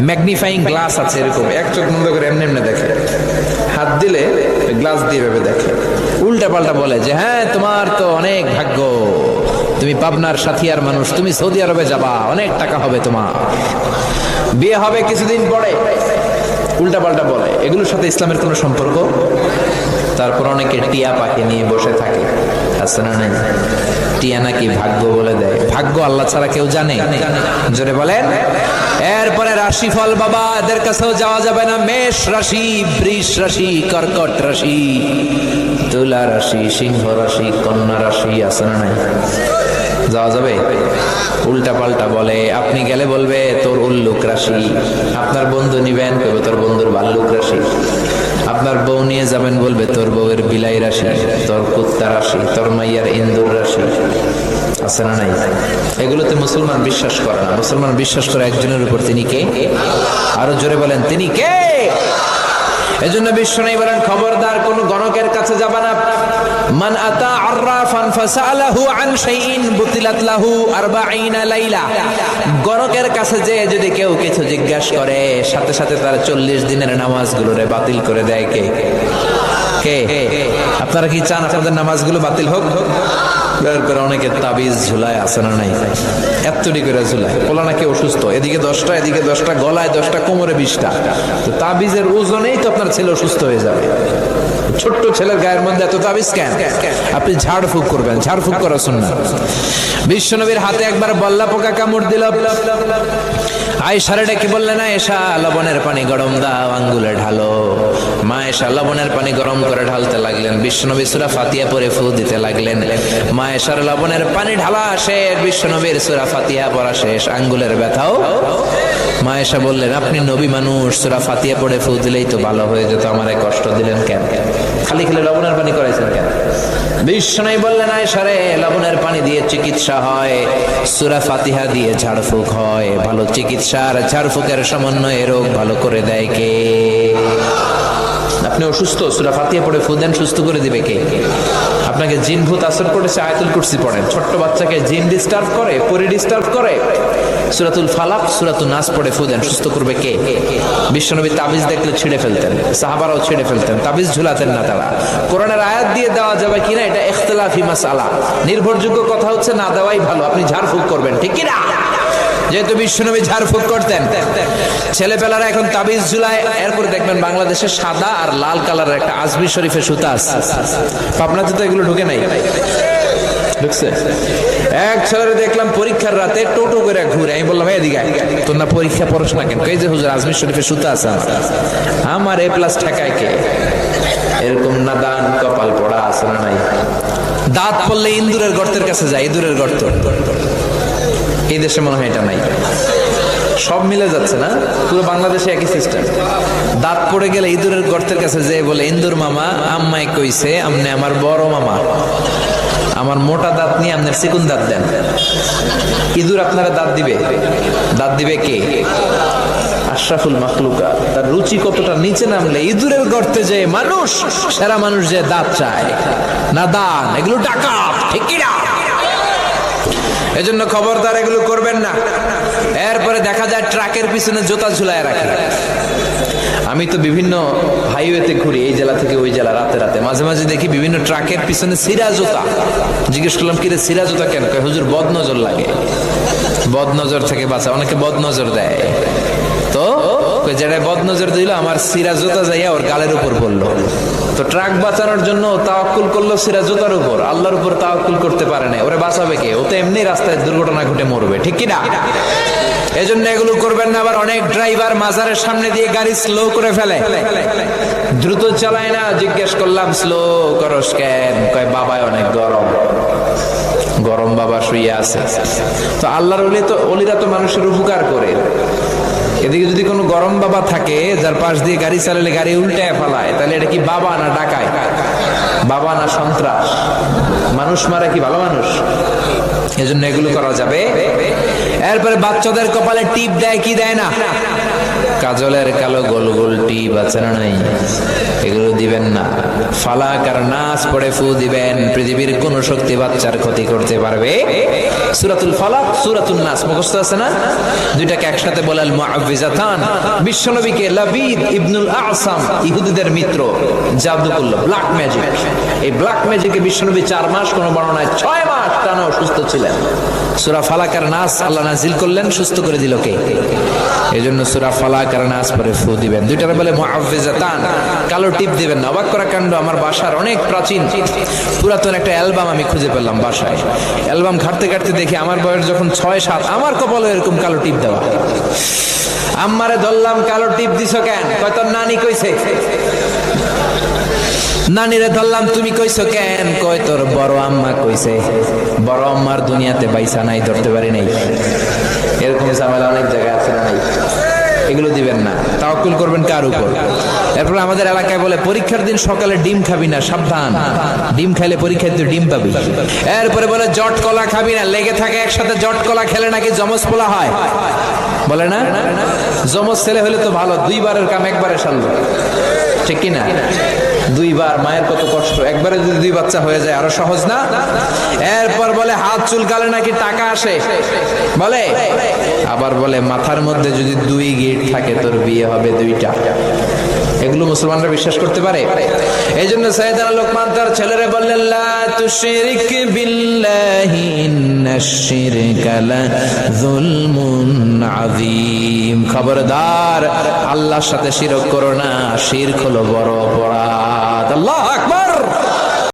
Magnifying glass আছে এরকম, এক চোখ বন্ধ করে এমনি এমনি দেখে, হাত দিলে গ্লাস দিয়ে ভেবে দেখে, উল্টা পাল্টা বলে যে হ্যাঁ তোমার তো অনেক ভাগ্য, তুমি পাবনার সাথিয়ার মানুষ, তুমি সৌদি আরবে যাবা, অনেক টাকা হবে তোমার, বিয়ে হবে কিছুদিন পরে, উল্টা পাল্টা বলে। এগুলোর সাথে ইসলামের কোনো সম্পর্ক? তারপর অনেকে টিয়া পাখি নিয়ে বসে থাকে, আছে না নাই? টিয়া নাকি ভাগ্য বলে দেয়। ভাগ্য আল্লাহ ছাড়া কেউ জানে? জোরে বলেন। এরপরে রাশিফল বাবা, এদের কাছেও যাওয়া যাবে না। মেষ রাশি, বৃষ রাশি, কর্কট রাশি, তুলা রাশি, সিংহ রাশি, কন্যা রাশি, আছে না নাই? যাওয়া যাবে? উল্টা পাল্টা বলে। আপনি গেলে বলবে তোর উল্লুক রাশি, আপনার বন্ধু নিবেন কইবে তোর বন্ধুর ভাল্লুক রাশি, আপনার বউ নিয়ে যাবেন বলবে তোর বউয়ের বিলাই রাশি, তোর কুত্তা রাশি, তোর মাইয়ার ইন্দুর রাশি, আছে না নাই? এগুলোতে মুসলমান বিশ্বাস করে না। মুসলমান বিশ্বাস করে একজনের উপর, তিনি কে? আরো জোরে বলেন, তিনি কে? এজন্য বিশ্বনবী বলেন খবরদার কোন গণকের কাছে যাবা না। মান আতা আররাফান ফাসালাহু আন শাইইন বুতিলাত লাহু 40 লাইলা। গণকের কাছে যে যদি কেউ কিছু জিজ্ঞাসা করে, সাথে সাথে তার 40 দিনের নামাজগুলোরে বাতিল করে দেয় কে? কে? আপনারা কি চান আপনাদের নামাজগুলো বাতিল হোক? তারপরে অনেকে তাবিজ ঝুলায়, আছে না নাই? এতটি করে ঝুলায়। বলা নাকি অসুস্থ, এদিকে 10টা এদিকে 10টা, গলায় 10টা, কোমরে 20টা। তো তাবিজের ওজনেই তো আপনার ছেলে অসুস্থ হয়ে যাবে। ছোট্ট ছেলের গায়ের মধ্যে এত তাবিজ কেন? আপনি ঝাড়ফুঁক করবেন, ঝাড়ফুঁক করা সুন্নাহ। বিশ্বনবীর হাতে একবার বল্লা পোকা কামড় দিল। আয়েশারে ডেকে বললেন, আয়েশা লবণের পানি গরম দাও, আঙ্গুলে ঢালো। মা আয়েশা লবণের পানি গরম করে ঢালতে লাগলেন। বিশ্বনবী সূরা ফাতিহা পড়ে ফু দিতে লাগলেন। মা আয়েশার লবণের পানি ঢালা শেষ, বিশ্বনবীর সূরা ফাতিহা পড়া শেষ, আঙ্গুলের ব্যথাও। মা আয়েশা বললেন, আপনি নবী মানুষ, সূরা ফাতিহা পড়ে ফু দিলেই তো ভালো হয়ে যেত, আমারে কষ্ট দিলেন কেন? খালি খালি লবণের পানি করাইছেন কেন? বিশ্বনবী বললেন, আয়েশারে লবণের পানি দিয়ে চিকিৎসা হয়, সূরা ফাতিহা দিয়ে ঝাড়ফুঁক হয়। ভালো চিকিৎসা আর ঝাড়ফুঁকের সমন্বয়ে রোগ ভালো করে দেয় কে? আপনি অসুস্থ, সূরা ফাতিহা পড়ে ফু দেন, সুস্থ করে দিবে কে? আপনাকে জিন ভূত আসর করেছে, আয়াতুল কুরসি পড়েন। ছোট্ট বাচ্চাকে জিন ডিস্টার্ব করে, পরি ডিস্টার্ব করে, সূরাতুল ফালাক সূরাতুন নাস পড়ে ফু দেন, সুস্থ করবে কে? বিশ্বনবী তাবিজ দেখলে ছিঁড়ে ফেলতেন, সাহাবারাও ছিঁড়ে ফেলতেন, তাবিজ ঝুলাতেন না তারা। কোরআনের আয়াত দিয়ে দেওয়া যাবে কিনা এটা ইখতিলাফি মাসআলা, নির্ভরযোগ্য কথা হচ্ছে না দেওয়াই ভালো। আপনি ঝাড়ফুঁক করবেন, ঠিক কি না? যেহেতু বিশ্বনবী ঝাড়ফুঁক করতেন, ছেলেপেলারা এখন তাবিজ ঝুলায়। এরপর দেখবেন বাংলাদেশে সাদা আর লাল কালারের একটা আজমি শরীফের সুতা আছে, পাবনাতে তো এগুলো ঢুকে নাই, ঢুকছে? এক ছেলেরে দেখলাম পরীক্ষার রাতে টোটো করে ঘুরে। আমি বললাম, এদিকে তোর না পরীক্ষা পড়াশোনা কেন? কই যে হুজুর আজমি শরীফের সুতা আছে আমার, এ প্লাস ঠেকায় কে? এরকম নাদান কপাল পড়া আছে না নাই? দাঁত পড়লে ইন্দুরের গর্তের কাছে যায়, ইঁদুরের গর্ত। এই দেশে মনে হয় এটা নাই, সব মিলে যাচ্ছে না? পুরো বাংলাদেশে একই সিস্টেম। দাঁত পড়ে গেলে ইঁদুরের গর্তের কাছে যেয়ে বলে, ইন্দুর মামা আম্মাই কইছে আমনে আমার বড় মামা, আমার মোটা দাঁত নিয়ে আপনার চিকুন দাঁত দেন। ইঁদুর আপনারা দাঁত দিবে? দাঁত দিবে কে? আশরাফুল মাখলুকা। তার রুচি কতটা নিচে নামলে ইঁদুরের গর্তে যে মানুষ, সেরা মানুষ যে দাঁত চায়। নাদান, এগুলো ডাকাত, ঠিক কি না? এজন্য খবরদার এগুলো করবেন না। এরপরে দেখা যায় ট্রাকের পিছনে জুতা ঝুলায় রাখে। আমি তো বিভিন্ন হাইওয়েতে ঘুরি, এই জেলা থেকে ওই জেলা, রাতে রাতে মাঝে মাঝে দেখি বিভিন্ন ট্রাকের পিছনে সিরা জুতা। জিজ্ঞেস করলাম, কিরে সিরা জুতা কেন? কয় হুজুর বদনজর লাগে, বদনজর থেকে বাঁচা। অনেকে বদনজর দেয়, তো যেটা বদনজর দিল আমার সিরা জুতা যাইয়া ওর গালের উপর পড়লো। তো ট্রাক বাঁচানোর জন্য তাওয়াক্কুল করলো সিরা জুতার উপর, আল্লাহর উপর তাওয়াক্কুল করতে পারে না। ওরে বাঁচাবে কে? ও তো এমনি রাস্তায় দুর্ঘটনা ঘটে মরবে, ঠিক কি না? এজন্য এগুলো করবেন না। আবার অনেক ড্রাইভার মাজারের সামনে দিয়ে গাড়ি স্লো করে ফেলে, দ্রুত চালায় না। জিজ্ঞেস করলাম, স্লো করস কেন? কয় বাবায় অনেক গরম, গরম বাবা শুয়ে আছে। তো আল্লাহর ওলিরা তো মানুষের উপকার করে। এদিকে যদি কোনো গরম বাবা থাকে যার পাশ দিয়ে গাড়ি চালালে গাড়ি উল্টায় ফেলায়, তাহলে এটা কি বাবা না ডাকায়? বাবা না সন্ত্রাস? মানুষ মারা কি ভালো মানুষ? এজন্য এগুলো করা যাবে। এরপরে বাচ্চাদের কপালে টিপ দেয় কি দেয় না? কাজলের কালো গোল গোল টিপ আছে না নাই? এগুলো দিবেন না। ফালাক আর নাস পড়ে ফু দিবেন, পৃথিবীর কোন শক্তি বাচ্চার ক্ষতি করতে পারবে? সূরাতুল ফালাক, সূরাতুন নাস মুখস্থ আছে না? দুইটাকে একসাথে বলে আল মুআউযিজাতান। বিশ্বনবীকে লাবিদ ইবনুল আসাম, ইহুদিদের মিত্র, জাদু করলো, ব্ল্যাক ম্যাজিক। এই ব্ল্যাক ম্যাজিকে বিশ্বনবী 4 মাস, কোন বর্ণনায় 6 মাস টানা অসুস্থ ছিলেন। সূরা ফালাক আর নাস আল্লাহ নাজিল করলেন, সুস্থ করে দিল কে? এজন্য সূরা ফালাক আর নাস পরে ফু দিবেন। দুইটারে বলে মুআউযিজাতান, কালো টিপ দিবেন না। অবাক করা কাণ্ড, আমার বাসার অনেক প্রাচীন পুরাতন একটা অ্যালবাম আমি খুঁজে পেলাম বাসায়। অ্যালবাম ঘাটতে ঘাটতে দেখি আমার বয়স যখন 6-7, আমার কপালে এরকম কালো টিপ দেওয়া। আম্মারে ধরলাম, কালো টিপ দিছো কেন? কয় তোর নানি কইছে। নানিরে ধরলাম, তুমি কইছো কেন? কয় তোর বড় আম্মা কইছে। বড় আম্মার দুনিয়াতে বাইসা নাই, ধরতে পারি নাই। এরকম ঝামেলা অনেক জায়গায় আছে না নাই? এগুলো দিবেন না। তাওয়াক্কুল করবেন কার উপর? এরপর আমাদের এলাকায় বলে পরীক্ষার দিন সকালে ডিম খাবি না, সাবধান, ডিম খাইলে পরীক্ষায় তুই ডিম পাবি। এরপরে বলে জট কলা খাবি না, লেগে থাকে একসাথে। জট কলা খেলে নাকি জমজ পোলা হয়, বলে না? জমজ ছেলে হলে তো ভালো, 2 বারের কাম একবারে সারলো, ঠিক কিনা? 2 বার, মায়ের কত কষ্ট, একবারে যদি 2 বাচ্চা হয়ে যায় আরো সহজ না? এরপর বলে হাত চুলকালে নাকি টাকা আসে, বলে। আবার বলে মাথার মধ্যে যদি 2 গিট থাকে তোর বিয়ে হবে 2টা। এগুলো মুসলমানরা বিশ্বাস করতে পারে? এই জন্য সাইয়েদনা লোকমান তার ছেলেরে বললেন, লা তুশরিক বিল্লাহি ইন্নাশ শিরকা লাযুলমুন আযীম। খবরদার, আল্লাহর সাথে শিরক করো না, শিরক হলো বড় অপরাধ। আল্লাহু আকবার।